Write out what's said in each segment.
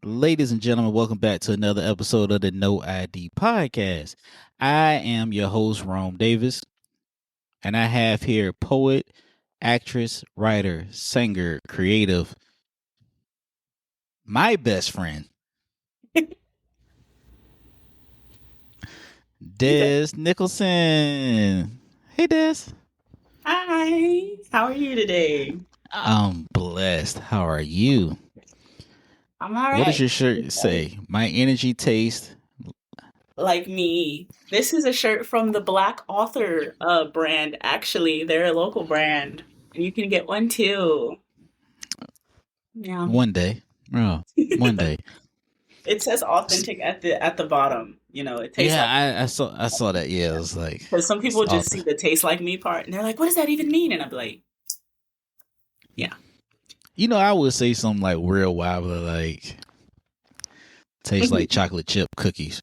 Ladies and gentlemen, welcome back to another episode of the No ID Podcast. I am your host, Rome Davis, and I have here poet, actress, writer, singer, creative, my best friend, Okay. Dezz Nicholson. Hey, Dezz. Hi, how are you today? I'm blessed. How are you? I'm all What does right. your shirt say? My energy taste. Like me. This is a shirt from the Black Author brand. Actually, they're a local brand, and you can get one too. Yeah. One day. Oh, one day. It says authentic at the bottom. It tastes Yeah, like I saw that. Yeah, it was like because some it's people just see author. the taste like me part, and they're like, "What does that even mean?" And I'm like, "Yeah, I would say something like real wobbly, like tastes like chocolate chip cookies.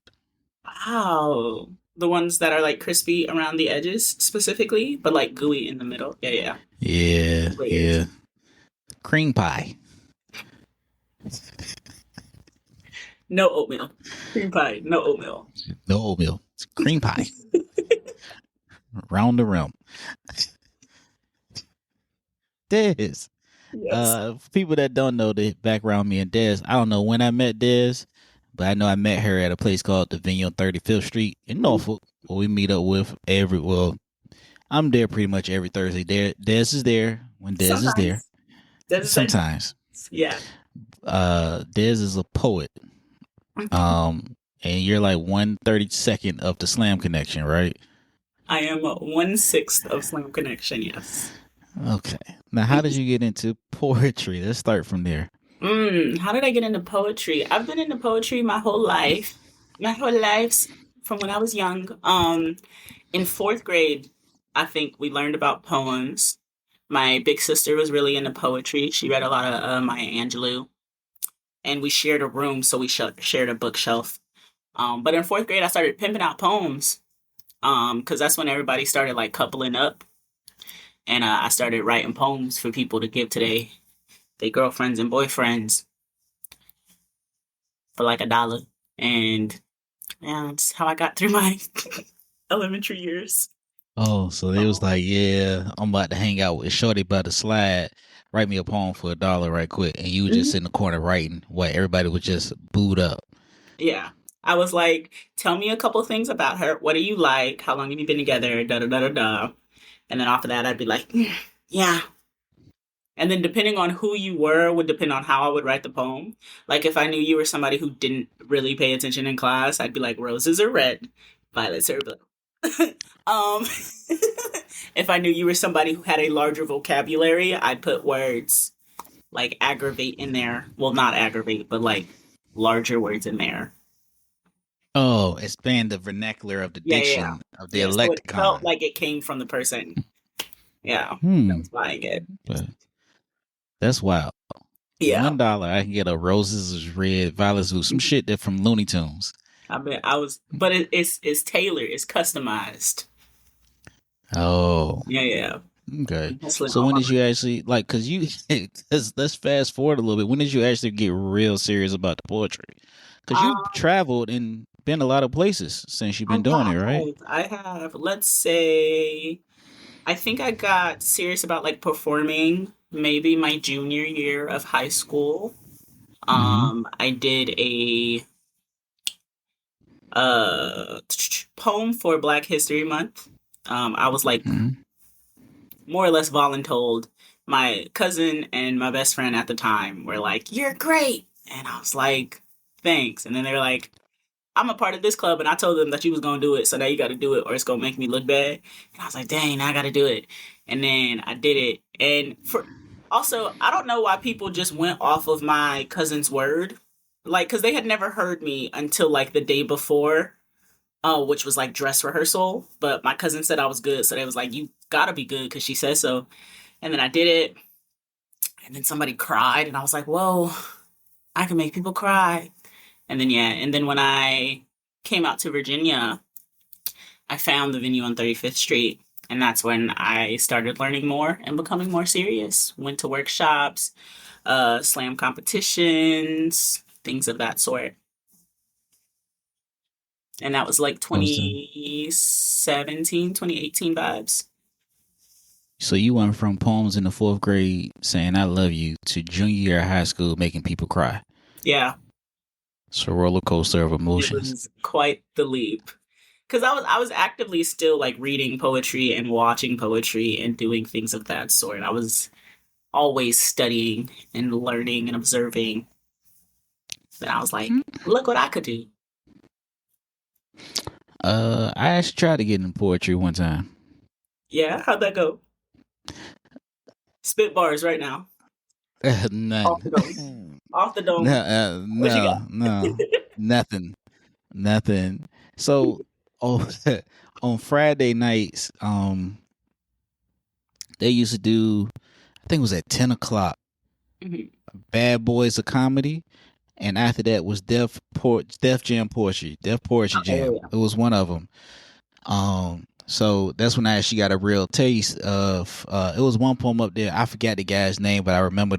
wow." The ones that are like crispy around the edges specifically, but like gooey in the middle. Yeah, yeah, Yeah, layers. yeah. Cream pie. No oatmeal. Cream pie, no oatmeal. No oatmeal. It's cream pie. Round the rim. Dez. Yes. For people that don't know the background me and Dez, I don't know when I met Dez, but I know I met her at a place called the Vineyard on 35th Street in Mm, Norfolk, where we meet up with I'm there pretty much every Thursday. Dez is there when Dez is there. sometimes. That's that. Sometimes. Yeah. Dez is a poet. And you're like 1/32 of the Slam Connection, right? I am 1/6 of Slam Connection, yes. Okay. Now, how did you get into poetry? Let's start from there. How did I get into poetry? I've been into poetry my whole life. My whole life from when I was young. In fourth grade, I think we learned about poems. My big sister was really into poetry. She read a lot of Maya Angelou, and we shared a room, so we shared a bookshelf. But in fourth grade, I started pimping out poems. Because that's when everybody started like coupling up, and I started writing poems for people to give to their girlfriends and boyfriends for like $1, and yeah, that's how I got through my elementary years. Oh, so they was Oh, like, yeah, I'm about to hang out with Shorty by the slide. Write me a poem for $1 right quick. And you were just mhm. in the corner writing while everybody was just booed up. Yeah. I was like, tell me a couple things about her. What do you like? How long have you been together? Da da da da da. And then after that, I'd be like, yeah. And then depending on who you were would depend on how I would write the poem. Like if I knew you were somebody who didn't really pay attention in class, I'd be like, roses are red, violets are blue. um, if I knew you were somebody who had a larger vocabulary, I'd put words like aggravate in there. Well, not aggravate, but like larger words in there. Oh, expand the vernacular of the Yeah, yeah, yeah. diction of the Yeah, so it felt lexicon. like it came from the person. Yeah, that Hmm. was buying it. But that's wild. Yeah. $1, I can get a roses is red, violets blue, some shit that from Looney Tunes. I mean, I was, but it's tailored, it's customized. Oh, Yeah, yeah. okay. I'm hustling So all when my did you money. actually like? Cause you let's fast forward a little bit. When did you actually get real serious about the poetry? Cause you've Um, traveled and been a lot of places since you've I been doing it, right? have, I have. Let's say, I think I got serious about like performing maybe my junior year of high school. Mm-hmm. I did a poem for Black History Month. I was like Mm-hmm. more or less voluntold. My cousin and my best friend at the time were like, "You're great," and I was like, "Thanks." And then they were like, "I'm a part of this club," and I told them that you was gonna do it, so now you got to do it, or it's gonna make me look bad. And I was like, "Dang, now I got to do it." And then I did it, and for also, I don't know why people just went off of my cousin's word, like, because they had never heard me until like the day before, which was like dress rehearsal. But my cousin said I was good, so they was like, "You gotta be good," because she says so. And then I did it, and then somebody cried, and I was like, "Whoa, I can make people cry." And then yeah, and then when I came out to Virginia, I found the venue on 35th Street, and that's when I started learning more and becoming more serious. Went to workshops, slam competitions, things of that sort. And that was like I was done. 2017, 2018 vibes. So you went from poems in the fourth grade saying "I love you" to junior year of high school making people cry. Yeah, It's a roller coaster of it emotions. was quite the leap. Because I was actively still like reading poetry and watching poetry and doing things of that sort. I was always studying and learning and observing. Then I was like, look what I could do. I actually tried to get into poetry one time. Yeah, how'd that go? Spit bars right now. Off the dome. None. Off the No, dome. What you got? no, nothing, nothing. So, oh, on Friday nights, they used to do. I think it was at 10 o'clock. Mhm. Bad Boys of Comedy, and after that was Def Jam Poetry, Def Poetry Oh Jam. yeah. It was one of them. So that's when I actually got a real taste of. It was one poem up there. I forgot the guy's name, but I remember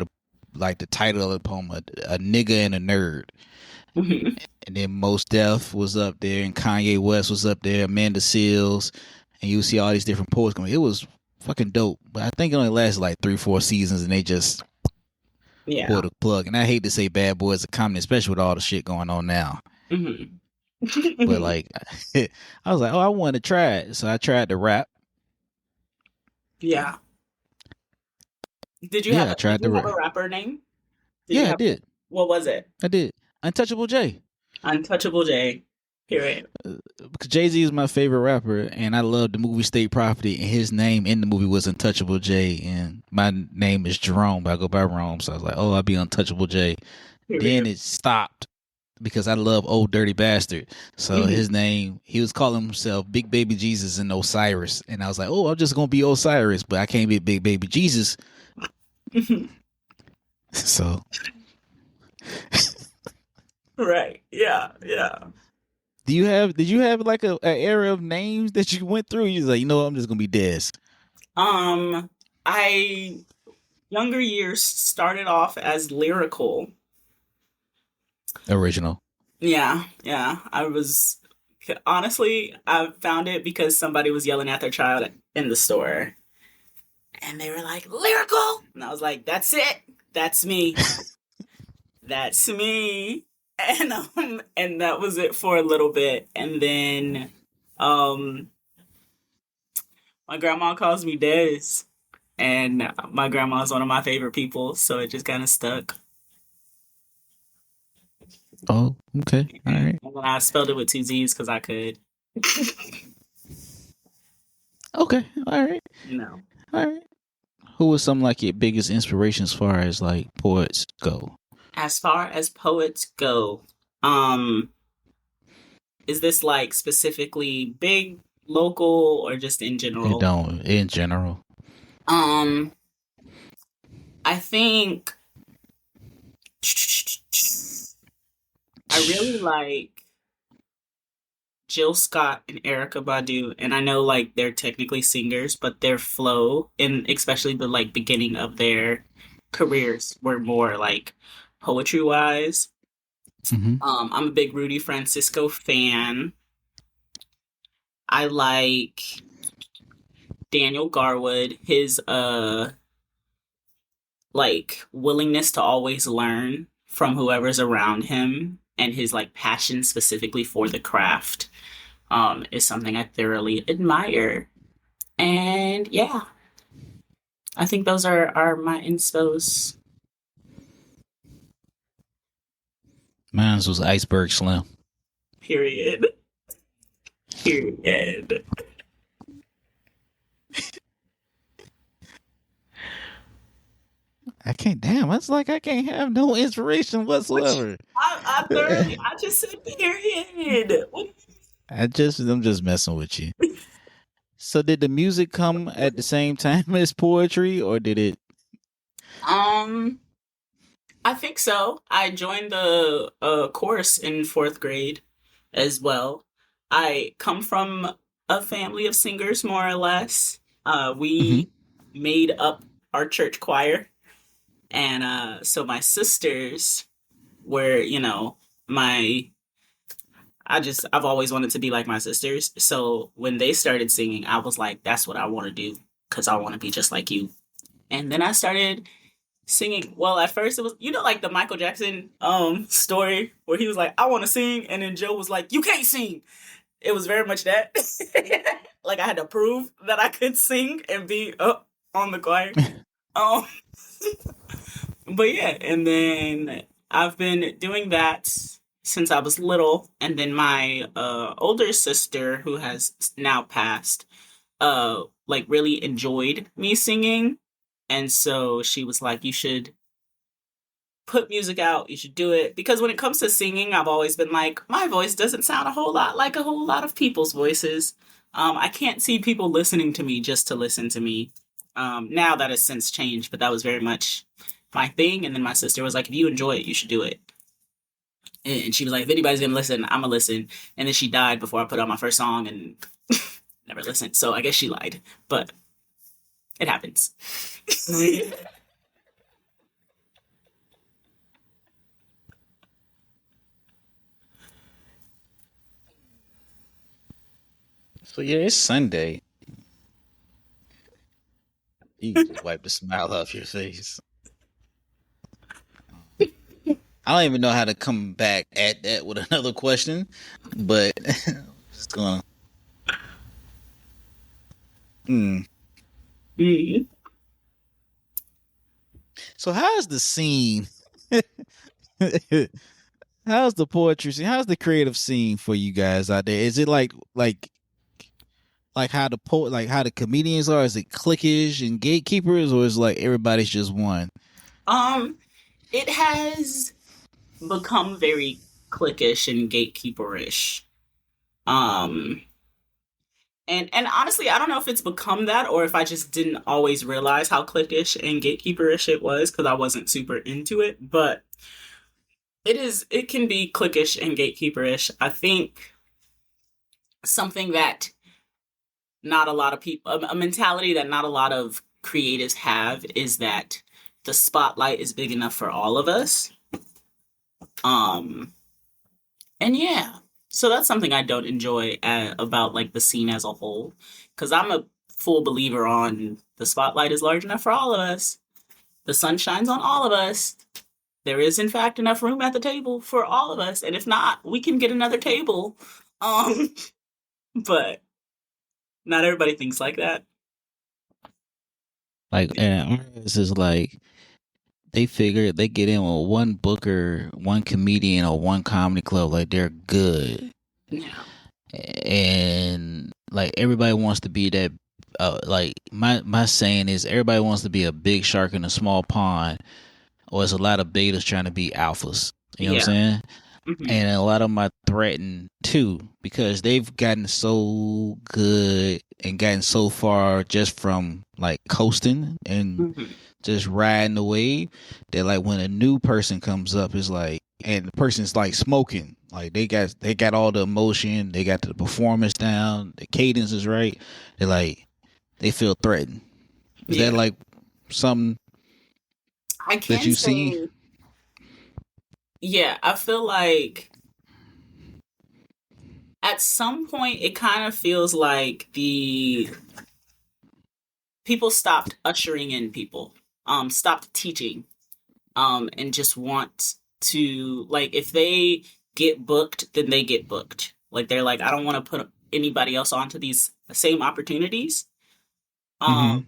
the title of the poem, a nigga and a nerd. Mhm. And then Mos Def was up there, and Kanye West was up there, Amanda Seals, and you see all these different poets coming. It was fucking dope, but I think it only lasted like 3-4 seasons, and they just Yeah. pulled the plug. And I hate to say Bad Boys of Comedy, especially with all the shit going on now. Mhm. But like, I was like, oh, I want to try it, so I tried to rap. Yeah. Did you Yeah, have I a did tried to you have rap. a rapper name? Did you Yeah, I have did. what was it? I did. Untouchable J. Untouchable J. Period. Because Jay-Z is my favorite rapper, and I love the movie State Property, and his name in the movie was Untouchable J, and my name is Jerome, but I go by Rome, so I was like, oh, I'll be Untouchable J. Then Period. it stopped because I love Old Dirty Bastard. So Mhm. his name, he was calling himself Big Baby Jesus and Osiris, and I was like, oh, I'm just gonna be Osiris, but I can't be Big Baby Jesus. So Right. Yeah. Yeah. did you have like a era of names that you went through? You was like, you know what, I'm just gonna be Dezz. Um, I younger years started off as lyrical. Original. Yeah, yeah. I was honestly, I found it because somebody was yelling at their child in the store, and they were like, "Lyrical," and I was like, "That's it. That's me. That's me." And that was it for a little bit, and then, um, my grandma calls me Dez, and my grandma is one of my favorite people, so it just kind of stuck. Oh, okay. All And right. then I spelled it with two Z's because I could. Okay. All right. No. All right. Who was some like your biggest inspiration as far as like poets go? As far as poets go, um, is this like specifically big, local, or just in It general? don't in general. Um, I think I really like Jill Scott and Erica Badu, and I know like they're technically singers, but their flow, and especially the like beginning of their careers, were more like poetry wise. Mm-hmm. I'm a big Rudy Francisco fan. I like Daniel Garwood, his like willingness to always learn from whoever's around him and his like passion specifically for the craft is something I thoroughly admire. And yeah, I think those are my inspos. Mine was Iceberg Slim. Period. Period. I can't. Damn, that's like I can't have no inspiration Which whatsoever. I thoroughly I just said period. I'm just messing with you. So did the music come at the same time as poetry, or did it? Um I think so. I joined the course in fourth grade as well. I come from a family of singers, more or less. Mm-hmm. We made up our church choir, and so my sisters where, my I've always wanted to be like my sisters. So when they started singing, I was like, that's what I want to do because I want to be just like you. And then I started singing. Well, at first it was, like the Michael Jackson story where he was like, I want to sing, and then Joe was like, you can't sing. It was very much that. Like I had to prove that I could sing and be up on the choir. Um, but yeah, and then I've been doing that since I was little, and then my older sister, who has now passed, like really enjoyed me singing, and so she was like, "You should put music out. You should do it." Because when it comes to singing, I've always been like, my voice doesn't sound a whole lot like a whole lot of people's voices. I can't see people listening to me just to listen to me. Now that has since changed, but that was very much my thing. And then my sister was like, if you enjoy it, you should do it. And she was like, if anybody's gonna listen, I'm gonna listen. And then she died before I put out my first song and never listened. So I guess she lied, but it happens. So yeah, it's Sunday. You can just wipe the smile off your face. I don't even know how to come back at that with another question, but just gonna. Hmm. Mm. So how's the scene? How's the poetry scene? How's the creative scene for you guys out there? Is it like how the poet, like how the comedians are? Is it cliquish and gatekeepers, or is it like everybody's just one? Um, it has become very cliquish and gatekeeperish. Um, and honestly, I don't know if it's become that or if I just didn't always realize how cliquish and gatekeeperish it was because I wasn't super into it. But it can be cliquish and gatekeeperish. I think something that not a lot of people, a mentality that not a lot of creatives have is that the spotlight is big enough for all of us. Um, and yeah, so that's something I don't enjoy about like the scene as a whole, because I'm a full believer on the spotlight is large enough for all of us. The sun shines on all of us. There is in fact enough room at the table for all of us, and if not, we can get another table. Um, but not everybody thinks like that. Like, and artists is like they figure they get in with one booker, one comedian, or one comedy club, like they're good, Yeah. and like everybody wants to be that. Like my saying is, everybody wants to be a big shark in a small pond, or it's a lot of betas trying to be alphas. You know what I'm Yeah. saying? Hmm. And a lot of them are threatened too because they've gotten so good and gotten so far just from like coasting and Hmm. just riding the wave that like when a new person comes up is like, and the person's like smoking, like they got all the emotion, they got the performance down, the cadence is right, they like they feel threatened. Is that Yeah. like something I that can you see? say, yeah, I feel like at some point it kind of feels like the people stopped ushering in people, stopped teaching, and just want to, like, if they get booked, then they get booked. Like they're like, I don't want to put anybody else onto these same opportunities. Mm-hmm. Um,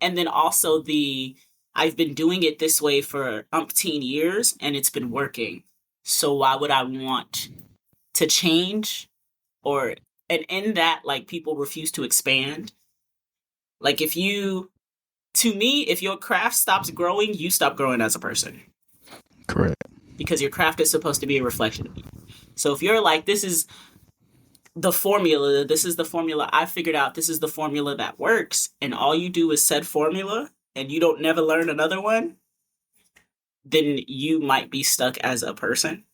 and then also the I've been doing it this way for umpteen years and it's been working. So why would I want to change? Or and in that, like, people refuse to expand. Like, if you to me, if your craft stops growing, you stop growing as a person Correct. because your craft is supposed to be a reflection of you. So if you're like, this is the formula I figured out, this is the formula that works, and all you do is said formula and you don't never learn another one, then you might be stuck as a person.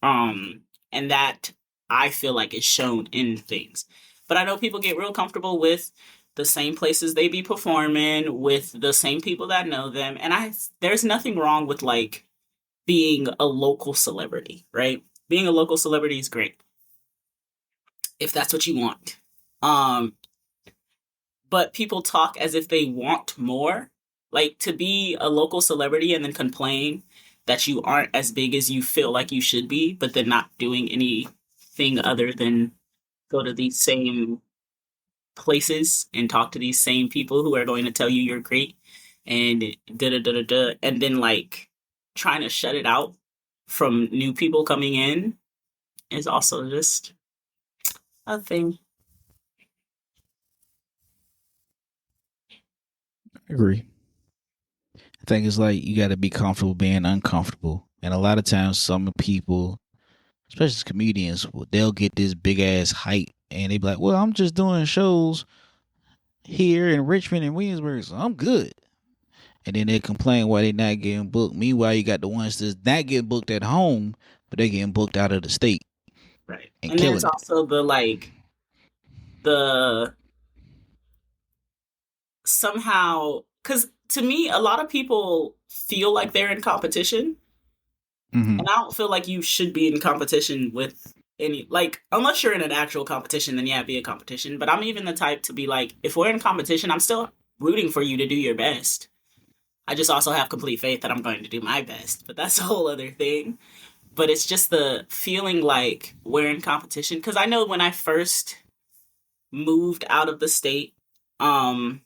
And that I feel like is shown in things. But I know people get real comfortable with the same places they be performing with the same people that know them, and I there's nothing wrong with like being a local celebrity, right? Being a local celebrity is great if that's what you want. Um, but people talk as if they want more. Like to be a local celebrity and then complain that you aren't as big as you feel like you should be, but then not doing anything other than go to these same places and talk to these same people who are going to tell you you're great and da da da da da, and then like trying to shut it out from new people coming in is also just a thing. I agree. I think it's like you got to be comfortable being uncomfortable. And a lot of times, some people, especially comedians, they'll get this big ass hype and they be like, well, I'm just doing shows here in Richmond and Williamsburg, so I'm good. And then they complain why they not getting booked. Meanwhile, you got the ones that's not getting booked at home, but they getting booked out of the state Right. and And there's killing it. also the like the somehow, because to me a lot of people feel like they're in competition, Mm-hmm. and I don't feel like you should be in competition with any, like, unless you're in an actual competition, then yeah, be a competition. But I'm even the type to be like, if we're in competition, I'm still rooting for you to do your best. I just also have complete faith that I'm going to do my best, but that's a whole other thing. But it's just the feeling like we're in competition, because I know when I first moved out of the state, um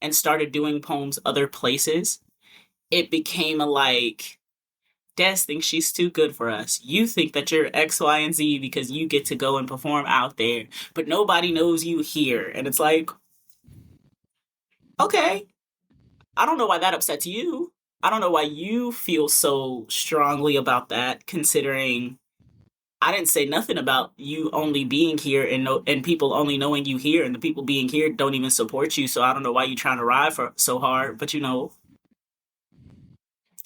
and started doing poems other places, it became a like, Des thinks she's too good for us. You think that you're X, Y, and Z because you get to go and perform out there, but nobody knows you here. And it's like, okay, I don't know why that upsets you. I don't know why you feel so strongly about that, considering I didn't say nothing about you only being here and and people only knowing you here, and the people being here don't even support you. So I don't know why you're trying to ride for so hard. But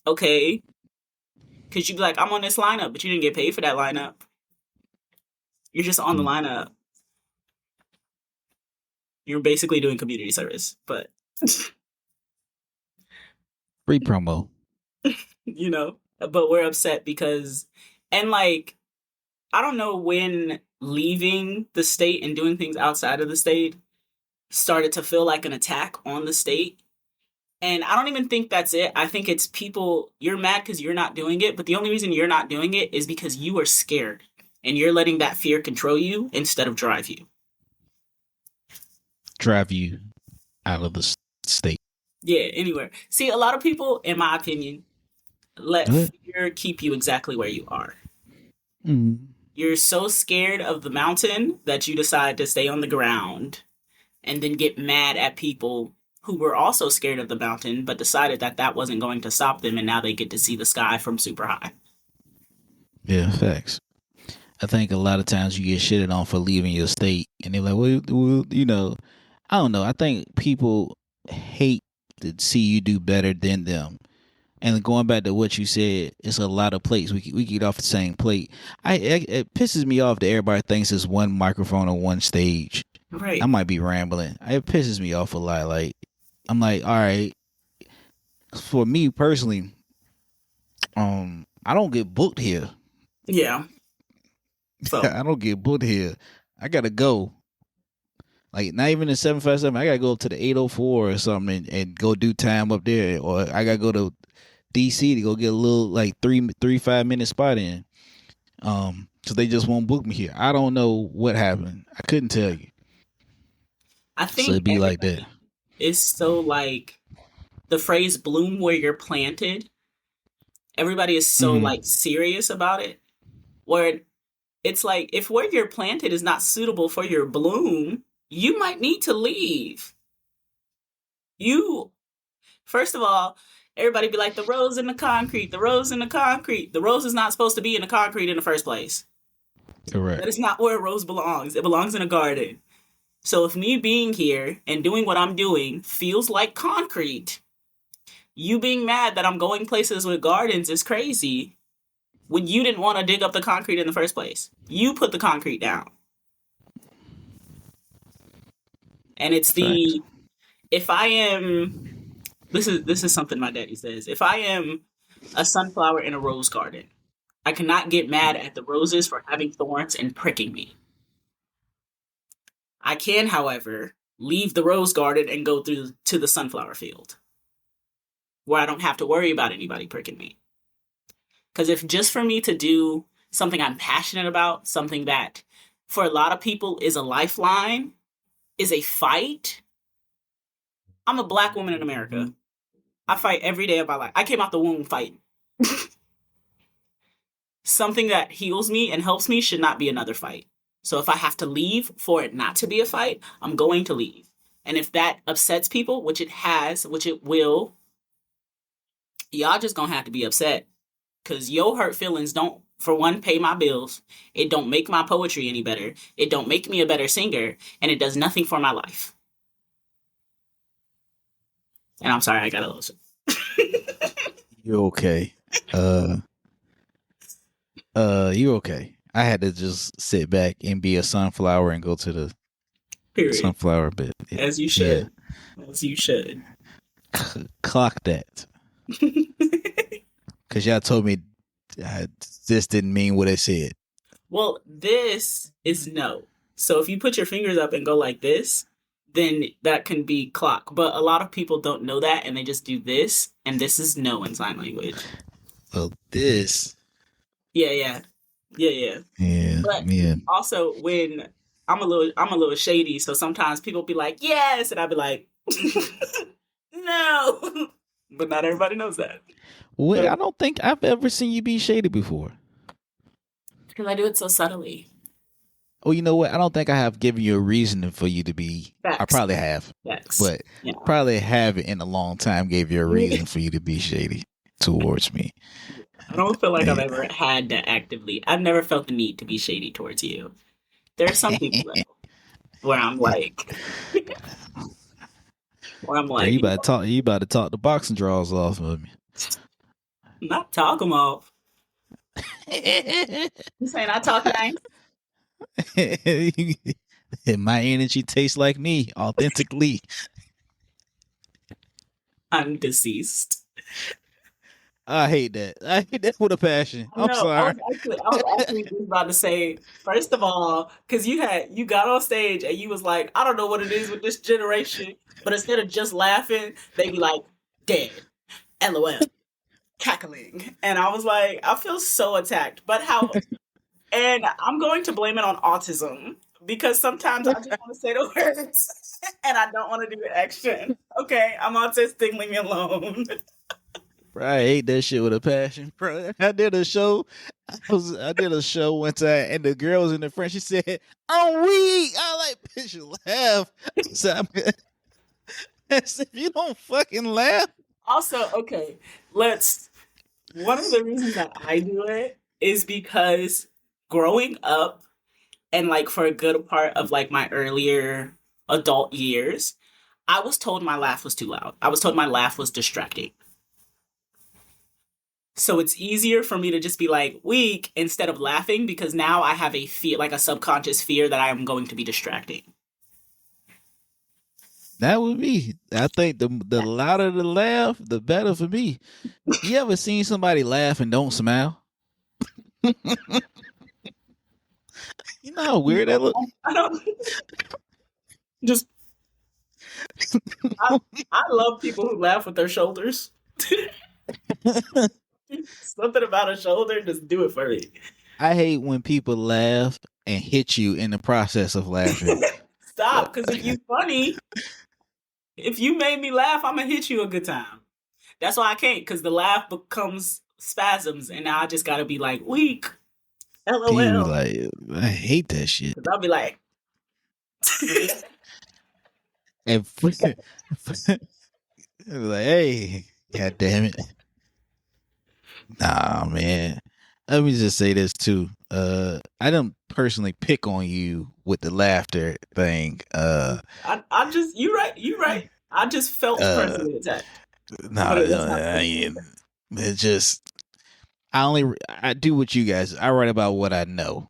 okay, because you'd be like, I'm on this lineup, but you didn't get paid for that lineup. You're just on the lineup. You're basically doing community service, but Free promo. but we're upset because, and like, I don't know when leaving the state and doing things outside of the state started to feel like an attack on the state. And I don't even think that's it. I think it's people, you're mad because you're not doing it, but the only reason you're not doing it is because you are scared and you're letting that fear control you instead of drive you. Drive you out of the state. Yeah, anywhere. See, a lot of people, in my opinion, let What? fear keep you exactly where you are. Mm-hmm. You're so scared of the mountain that you decide to stay on the ground and then get mad at people who were also scared of the mountain but decided that that wasn't going to stop them, and now they get to see the sky from super high. Yeah, facts. I think a lot of times you get shitted on for leaving your state, and they're like, well, I don't know. I think people hate to see you do better than them. And going back to what you said, it's a lot of plates. We get off the same plate. It pisses me off that everybody thinks it's one microphone or one stage. I Right. might be rambling. It pisses me off a lot. Like I'm like, all right. For me personally, I don't get booked here. Yeah. So, I don't get booked here. I gotta go. Like not even the 757. I gotta go up to the 804 or something and go do time up there, or I gotta go to DC to go get a little like 5 minute spot in. So they just won't book me here. I don't know what happened. I couldn't tell you. I So think it'd be like that. everybody is so like, the phrase bloom where you're planted, everybody is so Mm-hmm. like serious about it. Where it's like, if where you're planted is not suitable for your bloom, you might need to leave. You, first of all, everybody be like, the rose in the concrete, the rose in the concrete. The rose is not supposed to be in the concrete in the first place. Correct. That is not where a rose belongs. It belongs in a garden. So if me being here and doing what I'm doing feels like concrete, you being mad that I'm going places with gardens is crazy when you didn't want to dig up the concrete in the first place. You put the concrete down. And it's Facts. the, if I am, this is something my daddy says. If I am A sunflower in a rose garden. I cannot get mad at the roses for having thorns and pricking me. I can, however, leave the rose garden and go through to the sunflower field where I don't have to worry about anybody pricking me. Because if just for me to do something I'm passionate about, something that for a lot of people is a lifeline, is a fight. I'm a black woman in America. I fight every day of my life. I came out the womb fighting. Something that heals me and helps me should not be another fight. So if I have to leave for it not to be a fight, I'm going to leave. And if that upsets people, which it has, which it will, y'all just gonna have to be upset. Cause your hurt feelings don't, for one, pay my bills. It don't make my poetry any better. It don't make me a better singer. And it does nothing for my life. And I'm sorry, I gotta listen. You're okay. You okay. I had to just sit back and be a sunflower and go to the Period. sunflower bit. As you should. Yeah. As you should. Clock that. Because y'all told me this didn't mean what it said. Well, this is no. So if you put your fingers up and go like this, then that can be clock. But a lot of people don't know that and they just do this, and this is no in sign language. Well, this. Yeah. But also when I'm a little shady, so sometimes people be like, yes, and I'll be like, no. But not everybody knows that. Well, I don't think I've ever seen you be shady before. Because I do it so subtly. Oh, you know what? I don't think I have given you a reason for you to be. Facts. I probably have. Facts. But probably haven't in a long time gave you a reason for you to be shady towards me. I don't feel like I've ever had to actively. I've never felt the need to be shady towards you. There are some people where I'm like, you about to talk the boxing draws off of me. Not talk them off. You saying I talk nice? My energy tastes like me, authentically. I'm deceased. I hate that. I hate that with a passion. I'm sorry. I was actually just about to say, first of all, because you got on stage and you was like, I don't know what it is with this generation, but instead of just laughing, they be like, dead, LOL, cackling. And I was like, I feel so attacked. And I'm going to blame it on autism, because sometimes I just want to say the words and I don't want to do the action. Okay, I'm autistic, leave me alone. Bro, I hate that shit with a passion, bro. I did a show one time, and the girl was in the front. She said, "I'm weak." I like, bitch, you laugh. So if you don't fucking laugh. Also, okay, one of the reasons that I do it is because growing up and like for a good part of like my earlier adult years, I was told my laugh was too loud. I was told my laugh was distracting. So it's easier for me to just be like weak instead of laughing, because now I have a fear, like a subconscious fear that I am going to be distracting. That would be. I think the louder the laugh, the better for me. You ever seen somebody laugh and don't smile? You know how weird that looks? I don't. Just. I love people who laugh with their shoulders. Something about a shoulder, just do it for me. I hate when people laugh and hit you in the process of laughing. Stop, because if you funny, if you made me laugh, I'm gonna hit you a good time. That's why I can't, because the laugh becomes spasms, and now I just gotta be like weak. LOL. People like, I hate that shit. I'll be like, and like, hey, god damn it. Nah, man. Let me just say this too. I don't personally pick on you with the laughter thing. I just, you right. I just felt personally attacked. It just, I do what you guys. I write about what I know.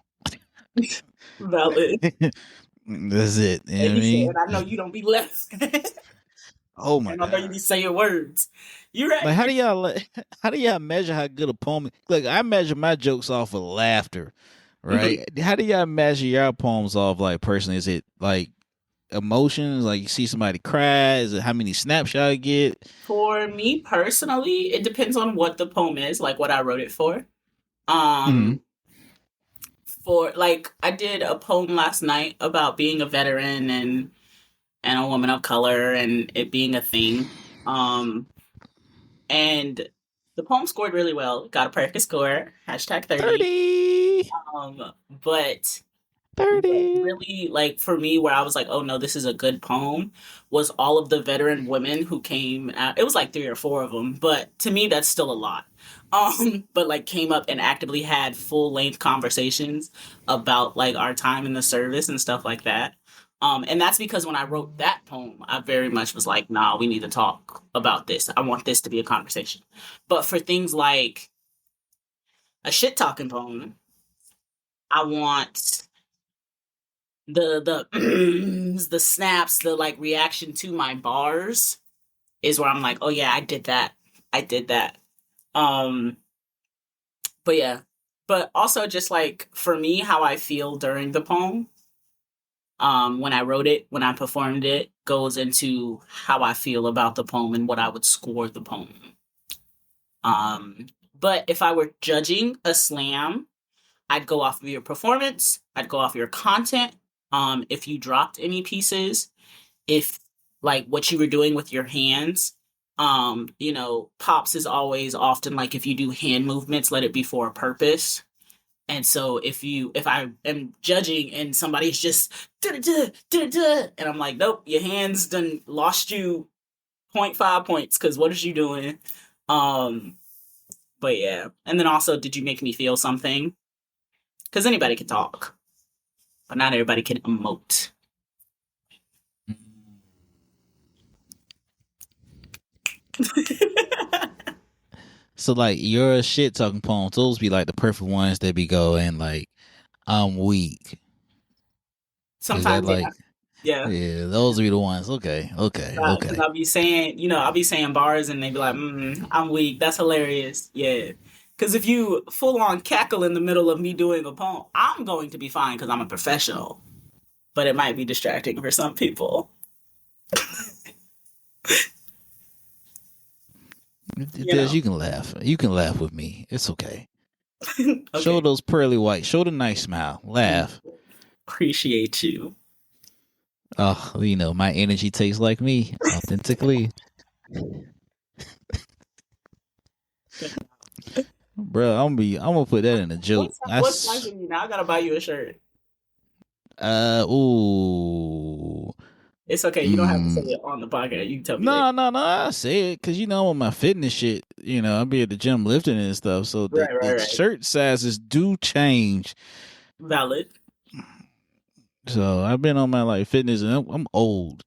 Valid. That's it. You know what I mean? And I know you don't be left. Oh my And I know you be god! saying words. You're right. Like, how do y'all measure how good a poem? Look, I measure my jokes off of laughter, right? How do y'all measure your poems off? Like, personally, is it like emotions? Like, you see somebody cry? Is it how many snaps y'all get? For me personally, it depends on what the poem is, like what I wrote it for. Hmm. Um, for like I did a poem last night about being a veteran and a woman of color and it being a thing. And the poem scored really well. Got a perfect score. Hashtag 30. 30, But what 30. really like for me where I was like, oh no, this is a good poem was all of the veteran women who came out. It was like three or four of them, but to me that's still a lot. But like came up and actively had full length conversations about like our time in the service and stuff like that. And that's because when I wrote that poem, I very much was like, nah, we need to talk about this. I want this to be a conversation. But for things like a shit talking poem, I want the snaps, the like reaction to my bars is where I'm like, oh yeah, I did that. I did that. Um, but yeah. But also just like for me, how I feel during the poem, when I wrote it, when I performed it, goes into how I feel about the poem and what I would score the poem. Um, but if I were judging a slam, I'd go off of your performance, I'd go off your content. If you dropped any pieces, if like what you were doing with your hands, pops is always often like if you do hand movements, let it be for a purpose. And so if I am judging and somebody's just and I'm like, nope, your hands done lost you point 0.5 points because what is you doing? um but yeah, and then also, did you make me feel something? Because anybody can talk, but not everybody can emote. So like your shit talking poems, those be like the perfect ones that be going like, I'm weak. Is that Sometimes, yeah, like, yeah. yeah, those be the ones. Okay, okay, Because okay. I'll be saying, I'll be saying bars and they be like, I'm weak. That's hilarious. Yeah. Because if you full on cackle in the middle of me doing a poem, I'm going to be fine because I'm a professional. But it might be distracting for some people. You Des, know? you can laugh. You can laugh with me. It's okay. Show Okay. those pearly white. Show the nice smile. Laugh. Appreciate you. Oh, my energy tastes like me, authentically, bro. I'm gonna put that in a joke. What's life in you now? I gotta buy you a shirt. Ooh. It's okay. You don't have to say Mm. it on the podcast. You can tell me later. No, no, no. I say it because I'm on my fitness shit. I be at the gym lifting and stuff. So the Right, right, the right. shirt sizes do change. Valid. So I've been on my like fitness, and I'm old.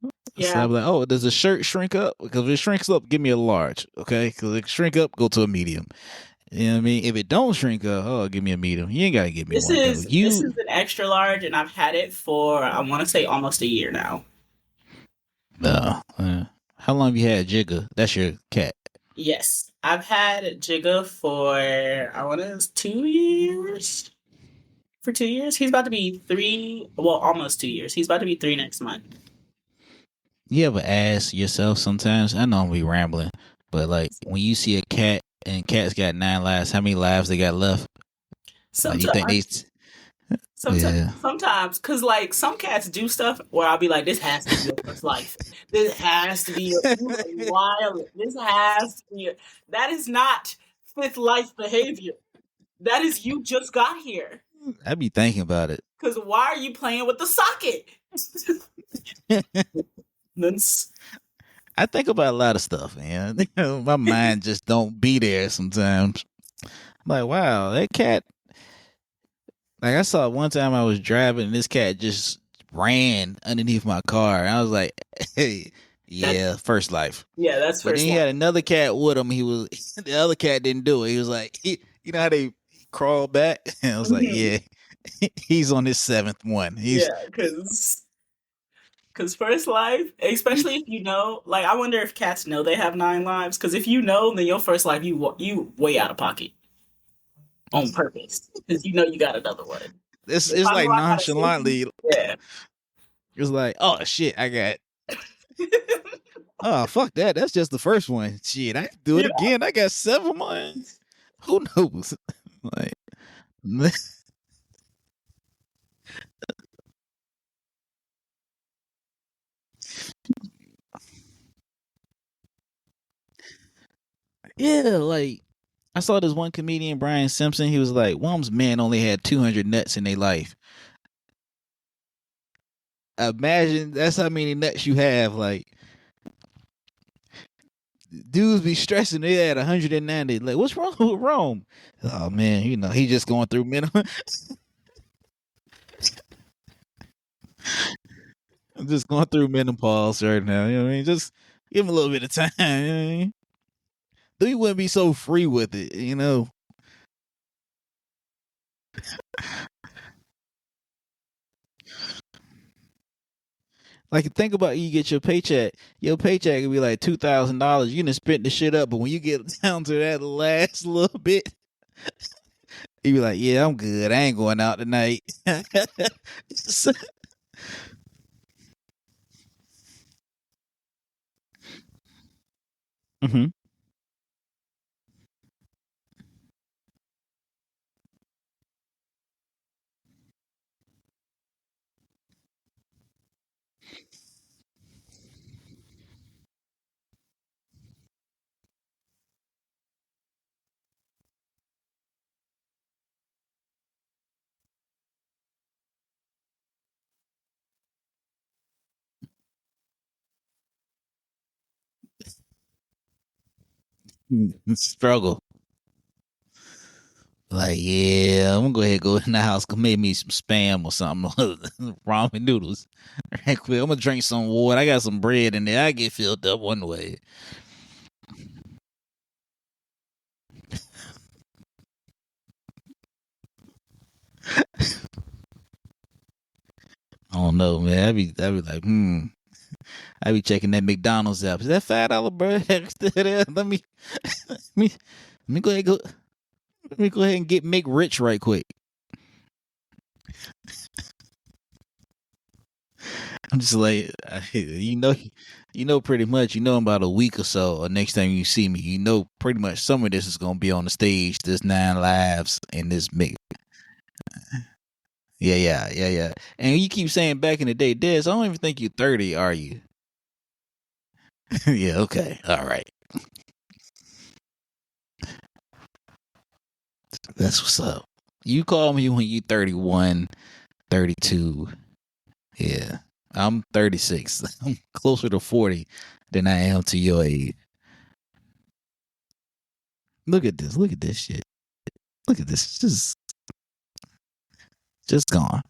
So Yeah. I'm like, oh, does the shirt shrink up? Because if it shrinks up, give me a large, okay? Because if it shrink up, go to a medium. You know what I mean? If it don't shrink up, oh, give me a medium. You ain't gotta give me This one though. is this is an extra large, and I've had it for I want to say almost a year now. No. How long have you had Jigga? That's your cat. Yes, I've had Jigga for I want to 2 years. For 2 years, he's about to be three. Well, almost 2 years. He's about to be three next month. You ever ask yourself sometimes? I know I'm be rambling, but like when you see a cat and cat's got 9 lives, how many lives they got left? Like you think they? Sometimes, Yeah. because like some cats do stuff where I'll be like, this has to be your first life. This has to be your you are wild. This has to be that is not fifth life behavior. That is you just got here. I be thinking about it. Because why are you playing with the socket? That's I think about a lot of stuff, man. My mind just don't be there sometimes. I'm like, wow, that cat. Like I saw one time I was driving and this cat just ran underneath my car, and I was like, hey, that yeah, first life. yeah, that's But then first he life. had another cat with him. He was the other cat didn't do it. He was like, you know how they crawl back? And I was like, Mhm. yeah, he's on his seventh one. He's Yeah, because Because first life, especially if you know, like I wonder if cats know they have 9 lives. Because if you know, then your first life you way out of pocket on purpose because you know you got another one. It's If it's I know like I got a safety, nonchalantly. yeah. It's like, oh shit, I got. Oh fuck that. That's just the first one. Shit, I can do it You know, again. I got 7 more. Who knows? Like, yeah, like I saw this one comedian, Brian Simpson. He was like, "Mom's men only had 200 nuts in their life. Imagine that's how many nuts you have. Like, dudes be stressing. They had 190. Like, what's wrong with Rome? Oh man, he just going through minimum. I'm just going through menopause right now. You know what I mean? Just give him a little bit of time. You know what I mean? Then you wouldn't be so free with it. Like think about you get your paycheck would be like $2,000. You done spent the shit up, but when you get down to that last little bit, you be like, "Yeah, I'm good. I ain't going out tonight." Hmm. Struggle. Like, yeah, I'm gonna go ahead and go in the house, go make me some spam or something, ramen noodles. Right quick, I'm gonna drink some water. I got some bread in there. I get filled up one way. I don't know, man. I'd be like, I be checking that McDonald's app. Is that $5 bread extra there? Me let me let me go ahead and get Mick rich right quick. I'm just like, pretty much, in about a week or so, or next time you see me, pretty much some of this is gonna be on the stage. This 9 lives and this Mick. Yeah, yeah, yeah, yeah. And you keep saying back in the day, Dez, I don't even think you're 30, are you? Yeah, okay, all right. That's what's up. You call me when you 31, 32. Yeah. I'm 36. I'm closer to 40 than I am to your age. Look at this. Look at this shit. Look at this. Just gone.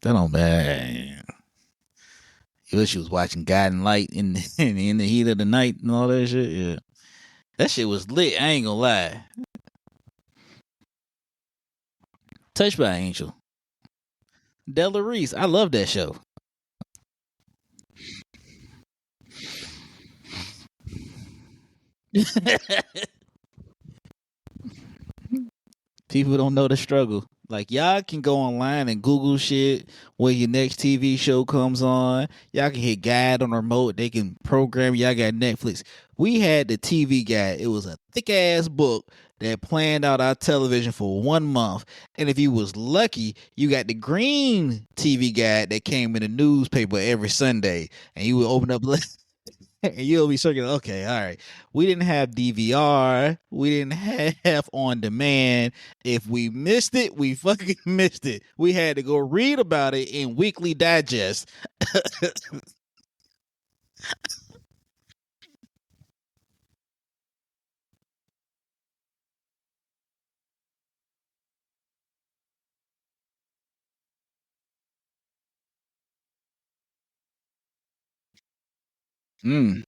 That don't matter. You wish you was watching Guiding Light in the heat of the night and all that shit. Yeah. That shit was lit. I ain't gonna lie. Touched by an Angel. Della Reese. I love that show. People don't know the struggle. Like y'all can go online and Google shit when your next TV show comes on. Y'all can hit guide on the remote. They can program. Y'all got Netflix. We had the TV guide. It was a thick ass book that planned out our television for 1 month. And if you was lucky, you got the green TV guide that came in the newspaper every Sunday. And you would open up and you'll be circling. Okay, all right. We didn't have DVR. We didn't have on demand. If we missed it, we fucking missed it. We had to go read about it in Weekly Digest. Mm.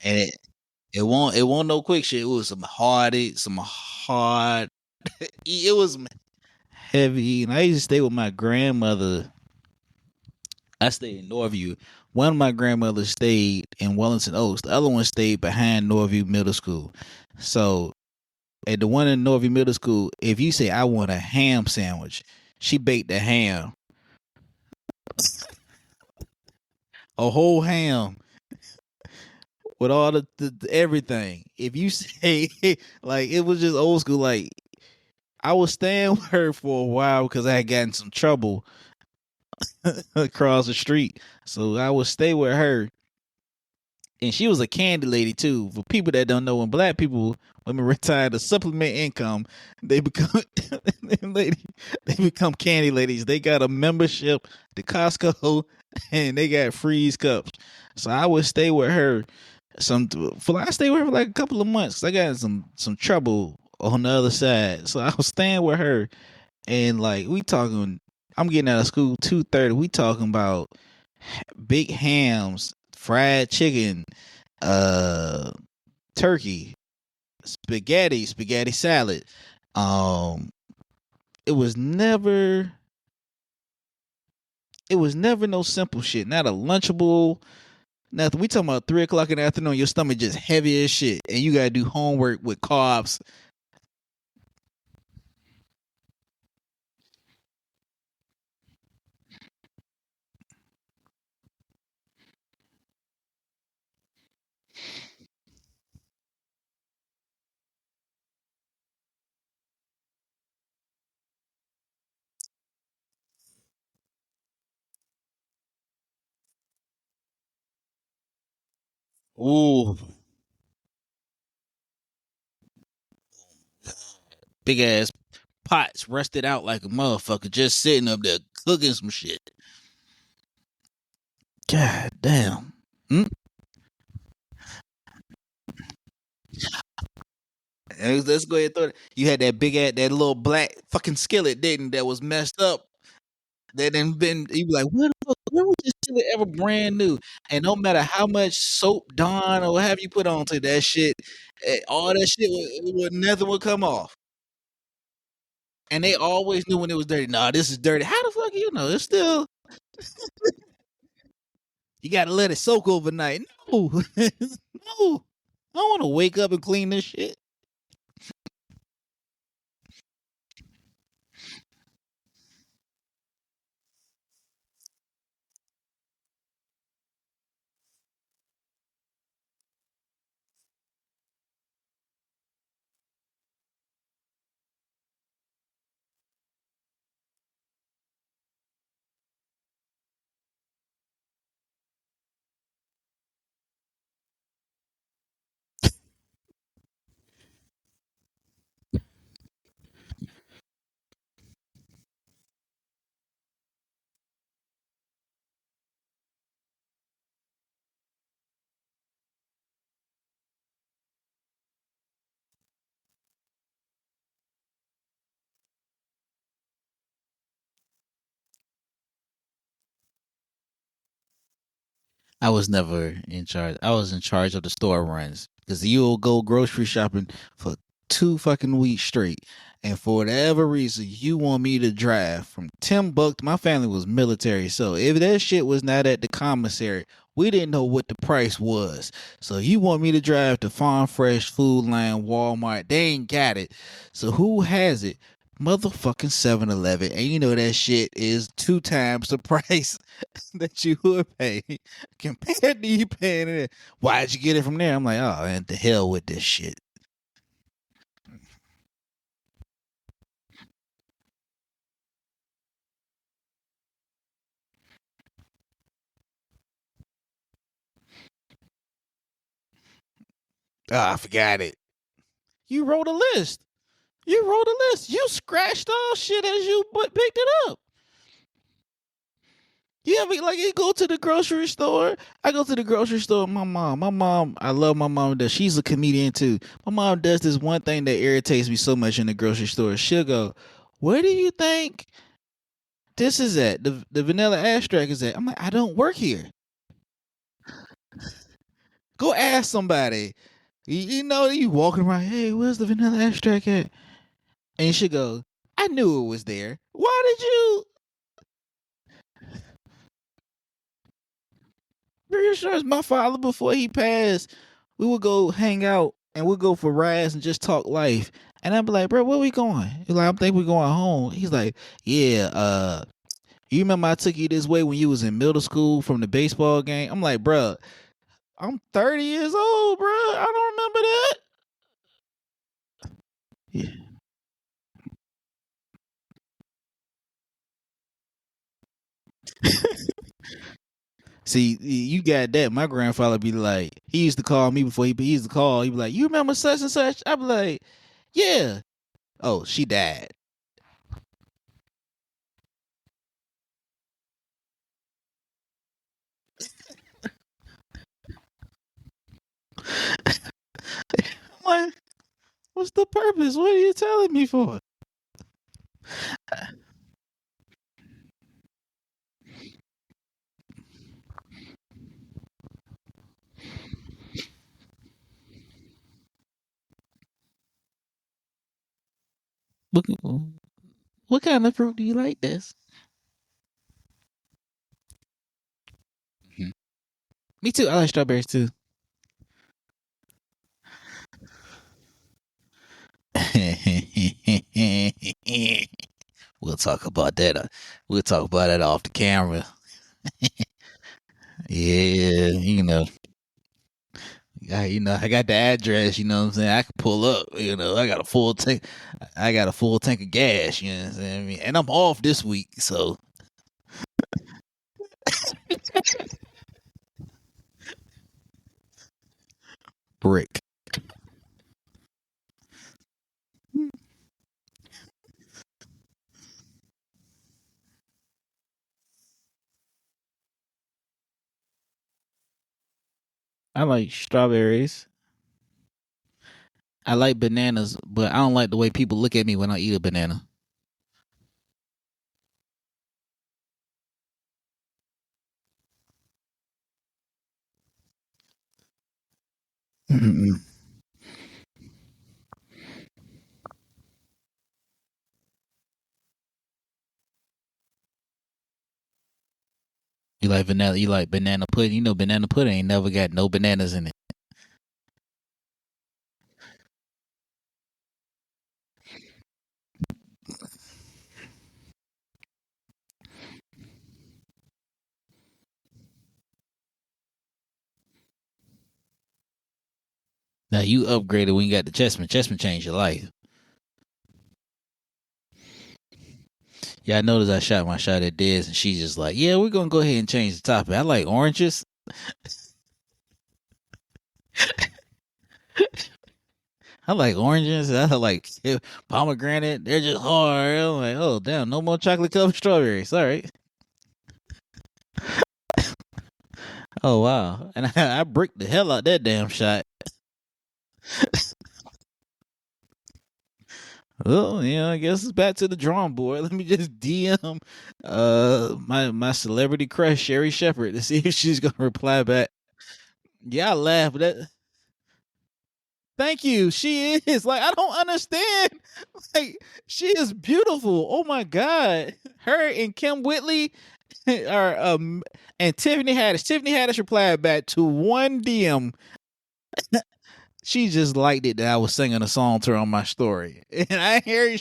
and it won't no quick shit. It was some hard. It was heavy. And I used to stay with my grandmother. I stayed in Norview. One of my grandmothers stayed in Wellington Oaks. The other one stayed behind Norview Middle School. So at the one in Norview Middle School, if you say I want a ham sandwich, she baked the ham, a whole ham with all the everything. If you say like it was just old school, like I was staying with her for a while because I had gotten some trouble across the street. So I would stay with her. And she was a candy lady too. For people that don't know, when black people women retire to supplement income, they become they become candy ladies. They got a membership to Costco and they got freeze cups. So I would stay with her I stayed with her for like a couple of months. 'Cause I got in some trouble on the other side. So I was staying with her and like we talking I'm getting out of school 2:30. We talking about big hams, fried chicken, uh, turkey, spaghetti salad. Um, it was never no simple shit. Not a lunchable. Nothing. We talking about 3 o'clock in the afternoon. Your stomach just heavy as shit, and you gotta do homework with carbs. Ooh, big ass pots rusted out like a motherfucker, just sitting up there cooking some shit. God damn. Hmm? Let's go ahead and throw it. You had that big ass, that little black fucking skillet, didn't that was messed up. That then been you be like, where was this skillet ever brand new? And no matter how much soap, Dawn, or have you put onto that shit, all that shit nothing would come off. And they always knew when it was dirty. Nah, this is dirty. How the fuck you know? It's still you gotta let it soak overnight. No, no. I don't want to wake up and clean this shit. I was never in charge. I was in charge of the store runs because you'll go grocery shopping for 2 fucking weeks straight, and for whatever reason, you want me to drive from Timbuktu. My family was military, so if that shit was not at the commissary, we didn't know what the price was. So you want me to drive to Farm Fresh, Food Line, Walmart? They ain't got it. So who has it? Motherfucking 7-Eleven. And you know that shit is 2 times the price that you would pay compared to you paying it. Why'd you get it from there? I'm like, oh, and the hell with this shit. Oh, I forgot it. You wrote a list. You wrote a list. You scratched all shit as you picked it up. You ever like you go to the grocery store? I go to the grocery store with my mom. My mom, I love my mom. Does she's a comedian too. My mom does this one thing that irritates me so much in the grocery store. She'll go, "Where do you think this is at? The vanilla extract is at?" I'm like, "I don't work here." Go ask somebody. You know, you walking around, hey, where's the vanilla extract at? And she goes, I knew it was there. Why did you? Pretty sure it's my father before he passed. We would go hang out and we'd go for rides and just talk life. And I'd be like, bro, where we going? He's like, I'm thinking we're going home. He's like, yeah, you remember I took you this way when you was in middle school from the baseball game? I'm like, bro, I'm 30 years old, bro. I don't remember that. Yeah. See, you got that. My grandfather be like, he used to call me before he used to call. He'd be like, you remember such and such? I'd be like, yeah. Oh, she died. I'm like, what's the purpose? What are you telling me for? What, what kind of fruit do you like this? Mhm. Me too. I like strawberries too. We'll talk about that. We'll talk about that off the camera. Yeah, I got the address. You know what I'm saying? I can pull up. I got a full tank. I got a full tank of gas. You know what I'm saying? I mean, and I'm off this week, so brick. I like strawberries. I like bananas, but I don't like the way people look at me when I eat a banana. Mm-mm. You like vanilla? You like banana pudding? You know, banana pudding ain't never got no bananas in it. Now you upgraded when you got the chessman. Chessman changed your life. Yeah, I noticed I shot my shot at Dez, and she's just like, "Yeah, we're gonna go ahead and change the topic. I like oranges. I like oranges. I like pomegranate. They're just hard." I'm like, "Oh damn, no more chocolate covered strawberries. All right." Oh wow, and I bricked the hell out that damn shot. Well, I guess it's back to the drawing board. Let me just DM my celebrity crush Sherry Shepherd to see if she's gonna reply back. Yeah, I laugh, but that thank you. She is like I don't understand. Like she is beautiful. Oh my god, her and Kim Whitley are and Tiffany Haddish. Tiffany Haddish replied back to one DM. She just liked it that I was singing a song to her on my story, and I hear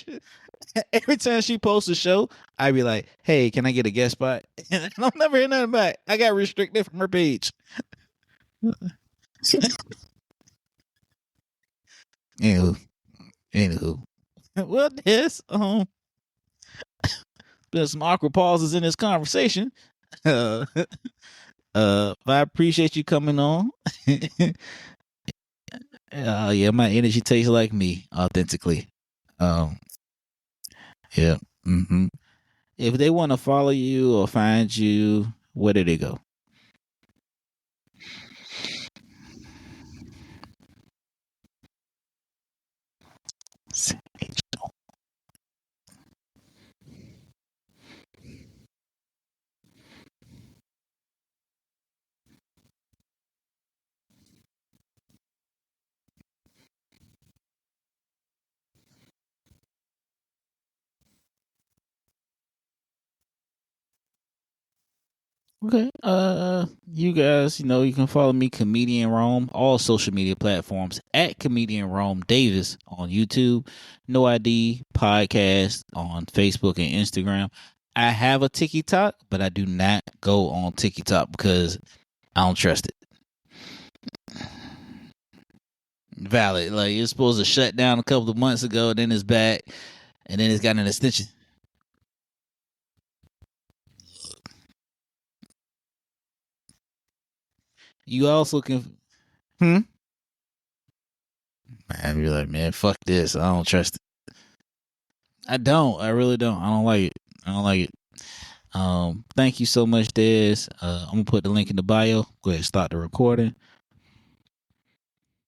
every time she posts a show, I be like, "Hey, can I get a guest spot?" And I'm never hearing nothing back. I got restricted from her page. Anywho, anywho. Well, this been some awkward pauses in this conversation. Uh, I appreciate you coming on. Yeah, my energy tastes like me authentically. Um, yeah. If they want to follow you or find you, where do they go? Okay. You guys, you can follow me, Comedian Rome, all social media platforms at Comedian Rome Davis on YouTube, No ID Podcast on Facebook and Instagram. I have a TikTok, but I do not go on TikTok because I don't trust it. Valid. Like it's supposed to shut down a couple of months ago, then it's back, and then it's got an extension. You also can. Hmm? Man, you're like, man, fuck this. I don't trust it. I don't. I really don't. I don't like it. I don't like it. Thank you so much, Dez. I'm gonna put the link in the bio. Go ahead, start the recording.